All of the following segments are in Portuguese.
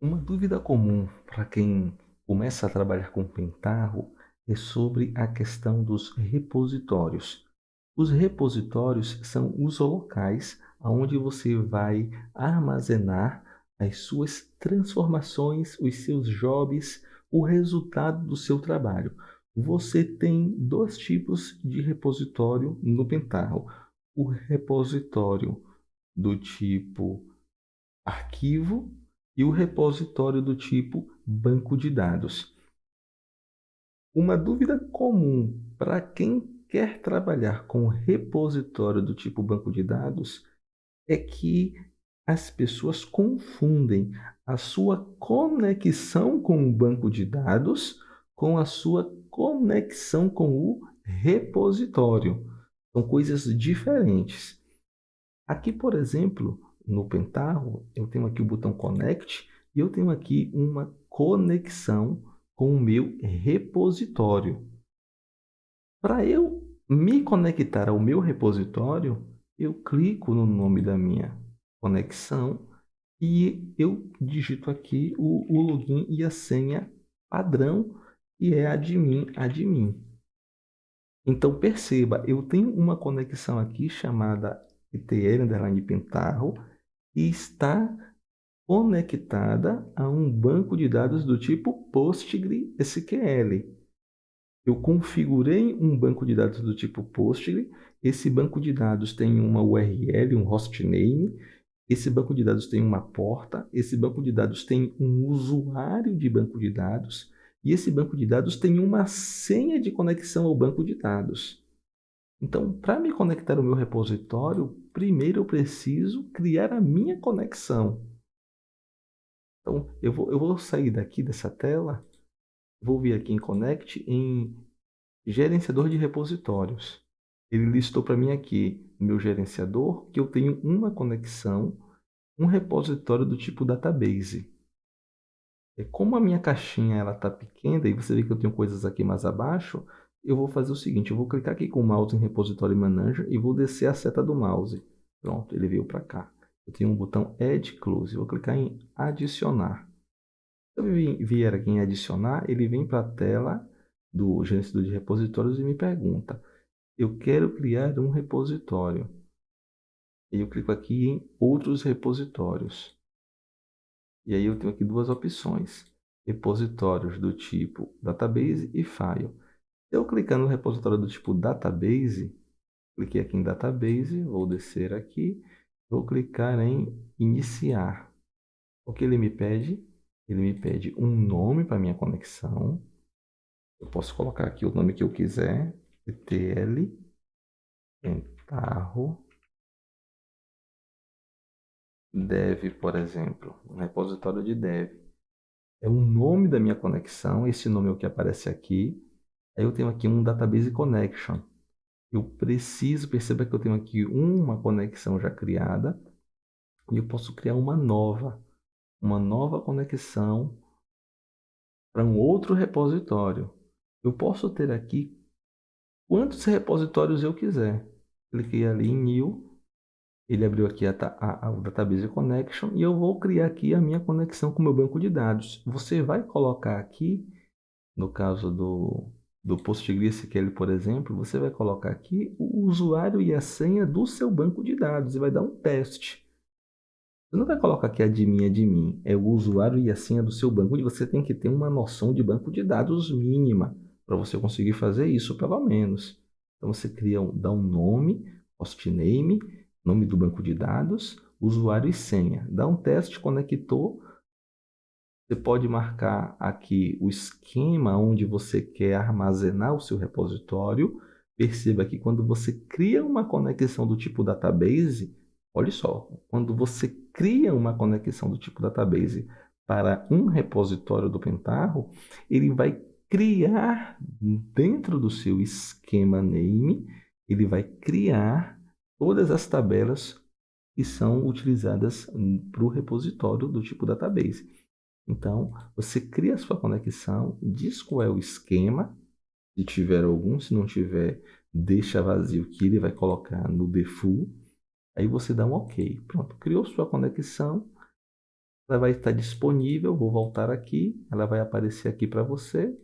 Uma dúvida comum para quem começa a trabalhar com Pentaho é sobre a questão dos repositórios. Os repositórios são os locais onde você vai armazenar as suas transformações, os seus jobs, o resultado do seu trabalho. Você tem dois tipos de repositório no Pentaho. O repositório do tipo arquivo e o repositório do tipo banco de dados. Uma dúvida comum para quem quer trabalhar com repositório do tipo banco de dados é que as pessoas confundem a sua conexão com o banco de dados com a sua conexão com o repositório. São coisas diferentes. Aqui, por exemplo, no Pentaho, eu tenho aqui o botão Connect e eu tenho aqui uma conexão com o meu repositório. Para eu me conectar ao meu repositório, eu clico no nome da minha conexão e eu digito aqui o login e a senha padrão, que é admin. Então perceba, eu tenho uma conexão aqui chamada ETL_Pentaho e está conectada a um banco de dados do tipo PostgreSQL. Eu configurei um banco de dados do tipo Postgre. Esse banco de dados tem uma URL, um hostname. Esse banco de dados tem uma porta. Esse banco de dados tem um usuário de banco de dados. E esse banco de dados tem uma senha de conexão ao banco de dados. Então, para me conectar ao meu repositório, primeiro eu preciso criar a minha conexão. Então, eu vou sair daqui dessa tela, vou vir aqui em Connect, em gerenciador de repositórios. Ele listou para mim aqui, no meu gerenciador, que eu tenho uma conexão, um repositório do tipo database. Como a minha caixinha ela está pequena e você vê que eu tenho coisas aqui mais abaixo, eu vou fazer o seguinte, eu vou clicar aqui com o mouse em Repository Manager e vou descer a seta do mouse. Pronto, ele veio para cá. Eu tenho um botão Add Close, eu vou clicar em adicionar. Se eu vier aqui em adicionar, ele vem para a tela do gerenciador de repositórios e me pergunta, eu quero criar um repositório. E eu clico aqui em outros repositórios. E aí eu tenho aqui duas opções, repositórios do tipo database e file. Eu clicando no repositório do tipo database, cliquei aqui em database, vou descer aqui, vou clicar em iniciar. O que ele me pede? Ele me pede um nome para minha conexão. Eu posso colocar aqui o nome que eu quiser, ETL, Pentaho, dev, por exemplo, um repositório de dev. É o nome da minha conexão, esse nome é o que aparece aqui. Aí eu tenho aqui um Database Connection. Eu preciso, perceba que eu tenho aqui uma conexão já criada e eu posso criar uma nova conexão para um outro repositório. Eu posso ter aqui quantos repositórios eu quiser. Cliquei ali em New, ele abriu aqui o Database Connection e eu vou criar aqui a minha conexão com o meu banco de dados. Você vai colocar aqui no caso do PostgreSQL, por exemplo, você vai colocar aqui o usuário e a senha do seu banco de dados e vai dar um teste. Você não vai colocar aqui admin, é o usuário e a senha do seu banco, e você tem que ter uma noção de banco de dados mínima para você conseguir fazer isso, pelo menos. Então você dá um nome, hostname, nome do banco de dados, usuário e senha. Dá um teste, conectou, você pode marcar aqui o esquema onde você quer armazenar o seu repositório. Perceba que quando você cria uma conexão do tipo database, olha só, quando você cria uma conexão do tipo database para um repositório do Pentaho, ele vai criar dentro do seu esquema name, ele vai criar todas as tabelas que são utilizadas para o repositório do tipo database. Então, você cria a sua conexão, diz qual é o esquema, se tiver algum, se não tiver, deixa vazio que ele vai colocar no default. Aí você dá um OK. Pronto, criou sua conexão. ela vai estar disponível. Vou voltar aqui, ela vai aparecer aqui para você.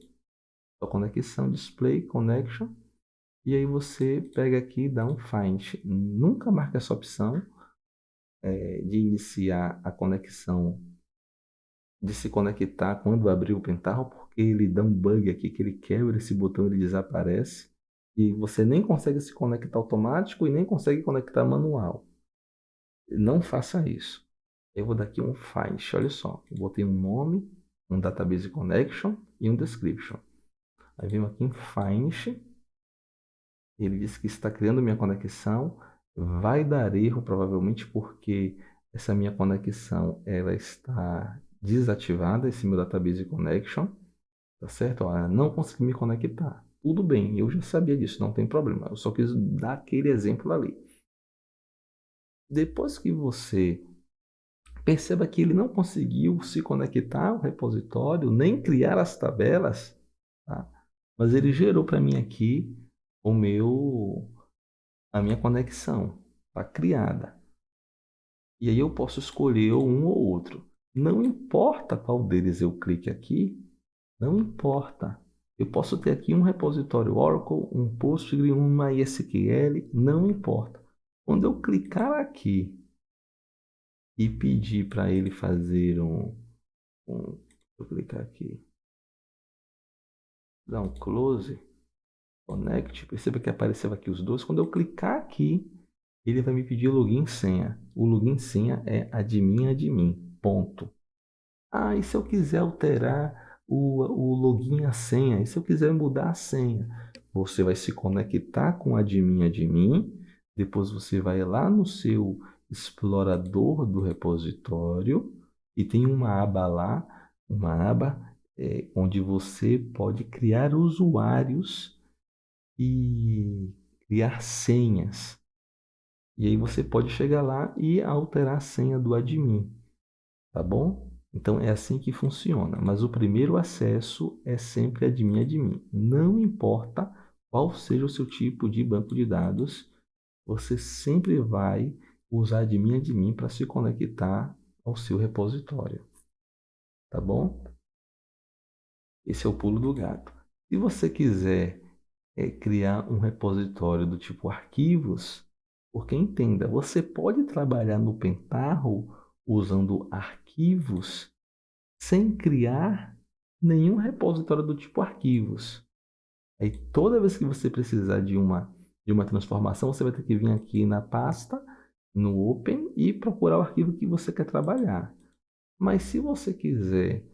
A conexão, display, connection. E aí você pega aqui e dá um find. Nunca marque essa opção de iniciar a conexão, de se conectar quando abrir o Pentaho, porque ele dá um bug aqui que ele quebra esse botão, ele desaparece. E você nem consegue se conectar automático e nem consegue conectar manual. Não faça isso. Eu vou dar aqui um find. Olha só, eu botei um nome, um database connection e um description. Aí venho aqui em find. Ele disse que está criando minha conexão. Vai dar erro provavelmente porque essa minha conexão ela está desativada, esse meu database connection, tá certo? Ó, não consegui me conectar. Tudo bem, eu já sabia disso, não tem problema. Eu só quis dar aquele exemplo ali. Depois que você perceba que ele não conseguiu se conectar ao repositório, nem criar as tabelas, tá? Mas ele gerou para mim aqui a minha conexão, está criada. E aí eu posso escolher um ou outro. Não importa qual deles eu clique aqui, não importa. Eu posso ter aqui um repositório Oracle, um Postgre, um MySQL, não importa. Quando eu clicar aqui e pedir para ele fazer vou clicar aqui, dar um close, connect, perceba que apareceu aqui os dois. Quando eu clicar aqui, ele vai me pedir login e senha. O login e senha é admin, ponto. Ah, e se eu quiser alterar o login e a senha? E se eu quiser mudar a senha? Você vai se conectar com admin, depois você vai lá no seu explorador do repositório e tem uma aba lá, uma aba onde você pode criar usuários e criar senhas. E aí você pode chegar lá e alterar a senha do admin, tá bom? Então é assim que funciona, mas o primeiro acesso é sempre admin. Não importa qual seja o seu tipo de banco de dados, você sempre vai usar admin para se conectar ao seu repositório, tá bom? Esse é o pulo do gato. Se você quiser criar um repositório do tipo arquivos, porque entenda, você pode trabalhar no Pentaho usando arquivos sem criar nenhum repositório do tipo arquivos. Aí toda vez que você precisar de uma transformação, você vai ter que vir aqui na pasta, no Open e procurar o arquivo que você quer trabalhar. Mas se você quiser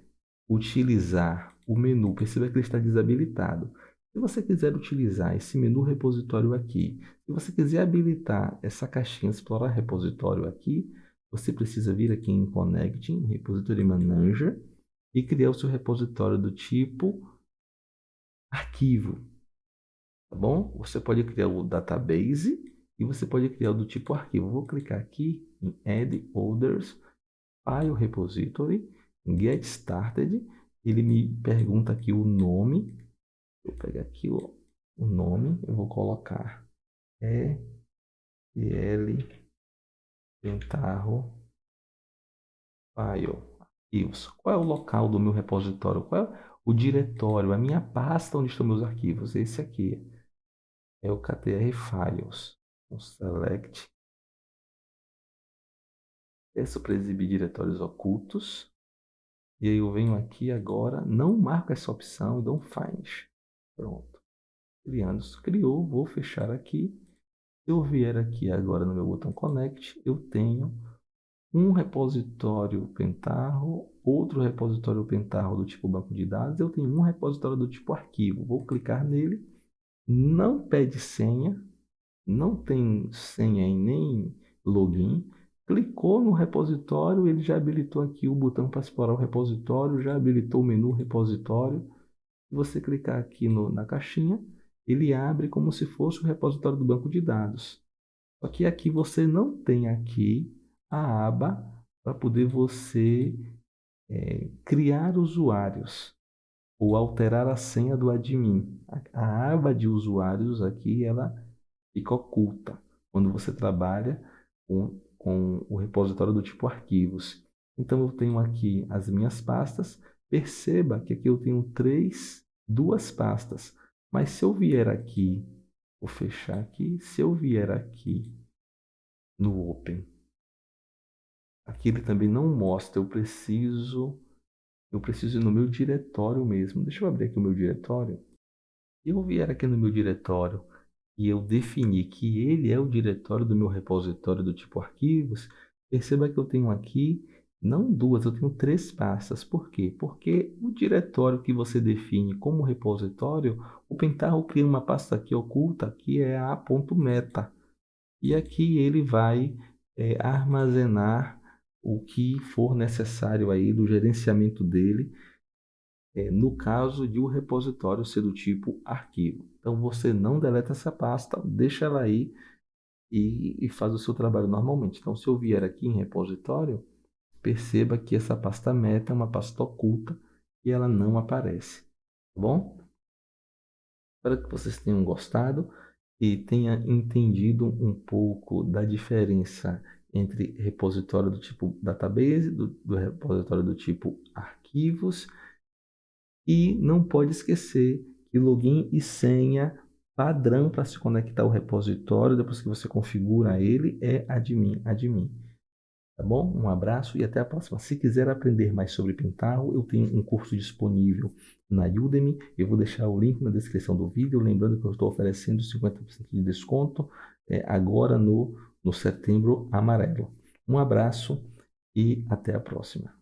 utilizar o menu, perceba que ele está desabilitado. Se você quiser utilizar esse menu repositório aqui, se você quiser habilitar essa caixinha explorar repositório aqui, você precisa vir aqui em Connecting, Repository Manager, e criar o seu repositório do tipo arquivo, tá bom? Você pode criar o database e você pode criar o do tipo arquivo. Vou clicar aqui em Add Others, File Repository, Get Started. Ele me pergunta aqui o nome. Vou pegar aqui o nome, eu vou colocar EL Pentaho File Arquivos. Qual é o local do meu repositório? Qual é o diretório, a minha pasta onde estão meus arquivos? Esse aqui é o KTR Files. Um select. Peço para exibir diretórios ocultos. E aí eu venho aqui agora, não marco essa opção e dou um find. Pronto. Criando, criou, vou fechar aqui. Se eu vier aqui agora no meu botão Connect, eu tenho um repositório Pentaho, outro repositório Pentaho do tipo banco de dados, eu tenho um repositório do tipo arquivo. Vou clicar nele, não pede senha, não tem senha e nem login. Clicou no repositório, ele já habilitou aqui o botão para explorar o repositório, já habilitou o menu repositório. Se você clicar aqui na caixinha, ele abre como se fosse o repositório do banco de dados. Só que aqui você não tem aqui a aba para poder você criar usuários ou alterar a senha do admin. A aba de usuários aqui ela fica oculta quando você trabalha com o repositório do tipo arquivos. Então eu tenho aqui as minhas pastas. Perceba que aqui eu tenho duas pastas. Mas se eu vier aqui, vou fechar aqui, se eu vier aqui no Open, aqui ele também não mostra, eu preciso ir no meu diretório mesmo. Deixa eu abrir aqui o meu diretório. Se eu vier aqui no meu diretório e eu definir que ele é o diretório do meu repositório do tipo arquivos, perceba que eu tenho aqui não duas, eu tenho três pastas. Por quê? Porque o diretório que você define como repositório, o Pentaho cria uma pasta aqui oculta, que é a .meta. E aqui ele vai armazenar o que for necessário aí do gerenciamento dele, no caso de o repositório ser do tipo arquivo. Então você não deleta essa pasta, deixa ela aí e faz o seu trabalho normalmente. Então se eu vier aqui em repositório, perceba que essa pasta meta é uma pasta oculta e ela não aparece. Tá bom? Espero que vocês tenham gostado e tenha entendido um pouco da diferença entre repositório do tipo database, do repositório do tipo arquivos. E não pode esquecer que login e senha padrão para se conectar ao repositório, depois que você configura ele, é admin. Tá bom? Um abraço e até a próxima. Se quiser aprender mais sobre Pentaho, eu tenho um curso disponível na Udemy. Eu vou deixar o link na descrição do vídeo. Lembrando que eu estou oferecendo 50% de desconto agora no Setembro Amarelo. Um abraço e até a próxima.